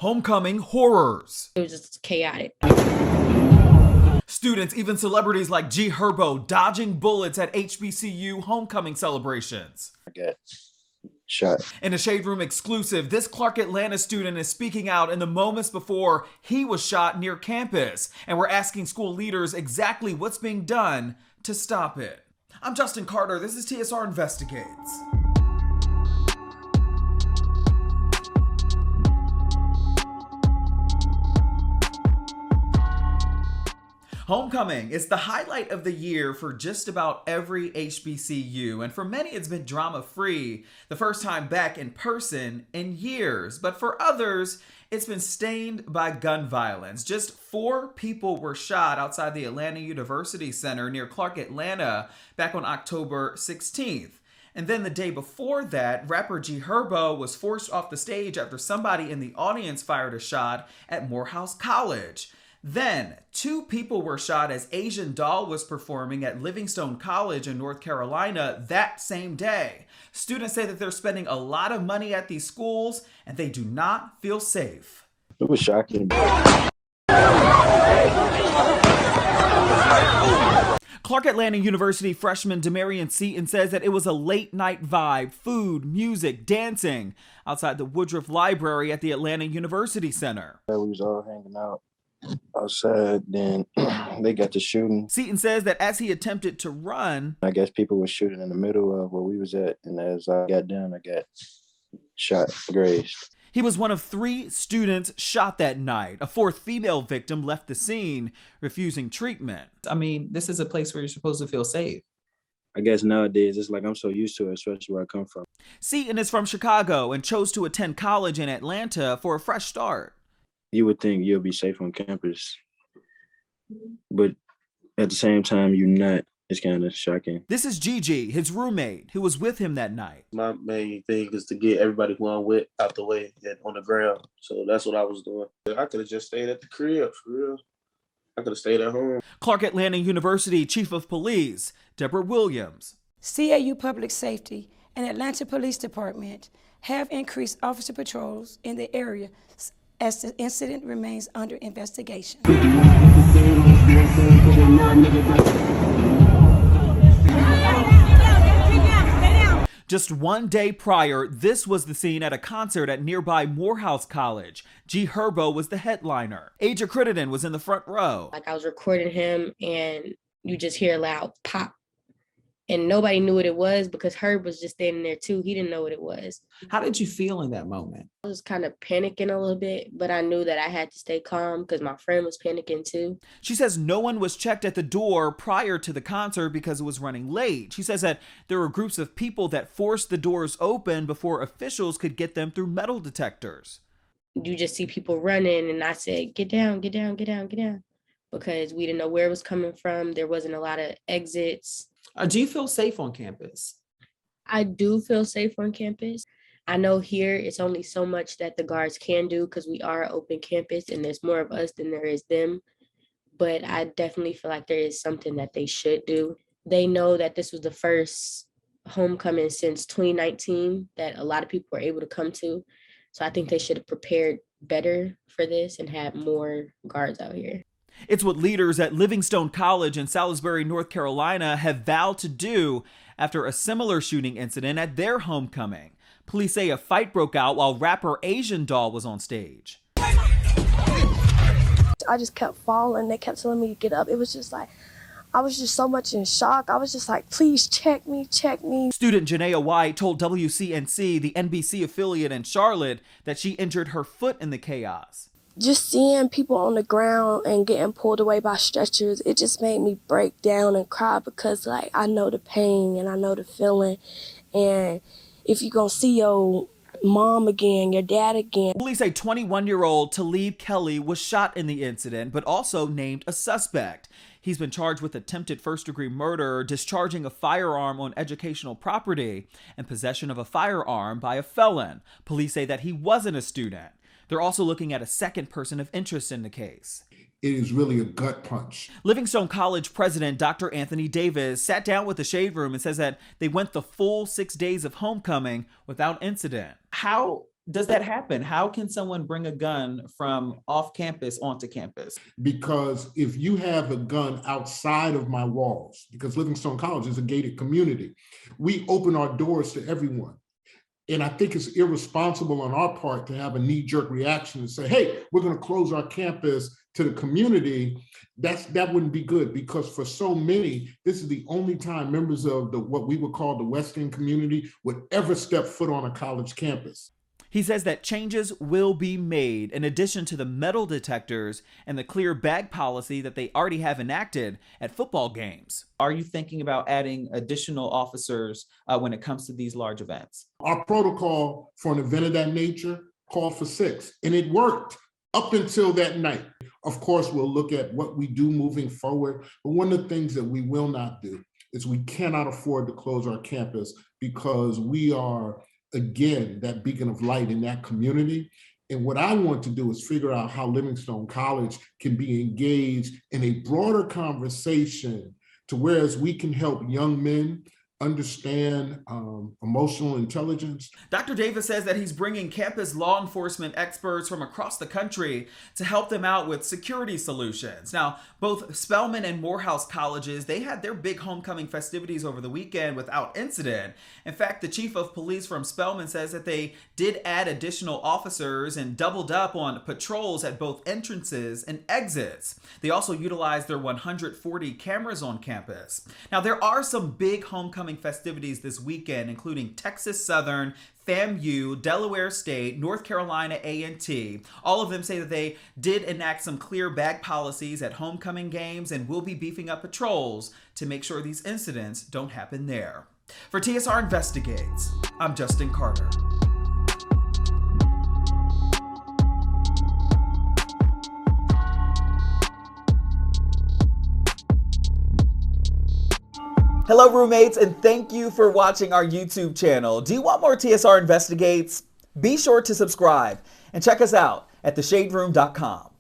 Homecoming horrors. It was just chaotic. Students, even celebrities like G Herbo, dodging bullets at HBCU homecoming celebrations. I got shot. In a Shade Room exclusive, this Clark Atlanta student is speaking out in the moments before he was shot near campus, and we're asking school leaders exactly what's being done to stop it. I'm Justin Carter. This is TSR Investigates. Homecoming is the highlight of the year for just about every HBCU, and for many it's been drama-free, the first time back in person in years. But for others, it's been stained by gun violence. Just 4 people were shot outside the Atlanta University Center near Clark Atlanta back on October 16th. And then the day before that, rapper G Herbo was forced off the stage after somebody in the audience fired a shot at Morehouse College. Then, 2 people were shot as Asian Doll was performing at Livingstone College in North Carolina that same day. Students say that they're spending a lot of money at these schools and they do not feel safe. It was shocking. Clark Atlanta University freshman Damarion Seaton says that it was a late night vibe, food, music, dancing outside the Woodruff Library at the Atlanta University Center. We was all hanging out outside, then they got to shooting. Seaton says that as he attempted to run, I guess people were shooting in the middle of where we was at, and as I got down, I got shot, grazed. He was one of 3 students shot that night. A 4th female victim left the scene, refusing treatment. I mean, this is a place where you're supposed to feel safe. I guess nowadays, it's like I'm so used to it, especially where I come from. Seaton is from Chicago and chose to attend college in Atlanta for a fresh start. You would think you'll be safe on campus, but at the same time, you're not. It's kind of shocking. This is Gigi, his roommate, who was with him that night. My main thing is to get everybody who I'm with out the way and on the ground. So that's what I was doing. I could have just stayed at the crib, for real. I could have stayed at home. Clark Atlanta University Chief of Police, Deborah Williams. CAU Public Safety and Atlanta Police Department have increased officer patrols in the area as the incident remains under investigation. Just one day prior, this was the scene at a concert at nearby Morehouse College. G Herbo was the headliner. Aja Crittenden was in the front row. Like, I was recording him and you just hear a loud pop. And nobody knew what it was because Herb was just standing there too. He didn't know what it was. How did you feel in that moment? I was kind of panicking a little bit, but I knew that I had to stay calm because my friend was panicking too. She says no one was checked at the door prior to the concert because it was running late. She says that there were groups of people that forced the doors open before officials could get them through metal detectors. You just see people running, and I said, get down, get down, get down, get down, because we didn't know where it was coming from. There wasn't a lot of exits. Do you feel safe on campus? I do feel safe on campus. I know here it's only so much that the guards can do because we are an open campus and there's more of us than there is them. But I definitely feel like there is something that they should do. They know that this was the first homecoming since 2019 that a lot of people were able to come to. So I think they should have prepared better for this and had more guards out here. It's what leaders at Livingstone College in Salisbury, North Carolina have vowed to do after a similar shooting incident at their homecoming. Police say a fight broke out while rapper Asian Doll was on stage. I just kept falling. They kept telling me to get up. It was just like, I was just so much in shock. I was just like, please check me, check me. Student Janaea White told WCNC, the NBC affiliate in Charlotte, that she injured her foot in the chaos. Just seeing people on the ground and getting pulled away by stretchers, it just made me break down and cry because, like, I know the pain and I know the feeling. And if you're going to see your mom again, your dad again. Police say 21-year-old Talib Kelly was shot in the incident, but also named a suspect. He's been charged with attempted first-degree murder, discharging a firearm on educational property, and possession of a firearm by a felon. Police say that he wasn't a student. They're also looking at a second person of interest in the case. It is really a gut punch. Livingstone College president Dr. Anthony Davis sat down with the Shade Room and says that they went the full 6 days of homecoming without incident. How does that happen? How can someone bring a gun from off campus onto campus? Because if you have a gun outside of my walls, because Livingstone College is a gated community, we open our doors to everyone. And I think it's irresponsible on our part to have a knee-jerk reaction and say, hey, we're going to close our campus to the community. That wouldn't be good, because for so many, this is the only time members of what we would call the West End community would ever step foot on a college campus. He says that changes will be made in addition to the metal detectors and the clear bag policy that they already have enacted at football games. Are you thinking about adding additional officers when it comes to these large events? Our protocol for an event of that nature called for 6, and it worked up until that night. Of course, we'll look at what we do moving forward, but one of the things that we will not do is we cannot afford to close our campus, because we are, again, that beacon of light in that community. And what I want to do is figure out how Livingstone College can be engaged in a broader conversation, to whereas we can help young men understand emotional intelligence. Dr. Davis says that he's bringing campus law enforcement experts from across the country to help them out with security solutions. Now, both Spelman and Morehouse colleges, they had their big homecoming festivities over the weekend without incident. In fact, the chief of police from Spelman says that they did add additional officers and doubled up on patrols at both entrances and exits. They also utilized their 140 cameras on campus. Now, there are some big homecoming festivities this weekend, including Texas Southern, FAMU, Delaware State, North Carolina A&T. All of them say that they did enact some clear bag policies at homecoming games and will be beefing up patrols to make sure these incidents don't happen there. For TSR Investigates, I'm Justin Carter. Hello, roommates, and thank you for watching our YouTube channel. Do you want more TSR Investigates? Be sure to subscribe and check us out at theshaderoom.com.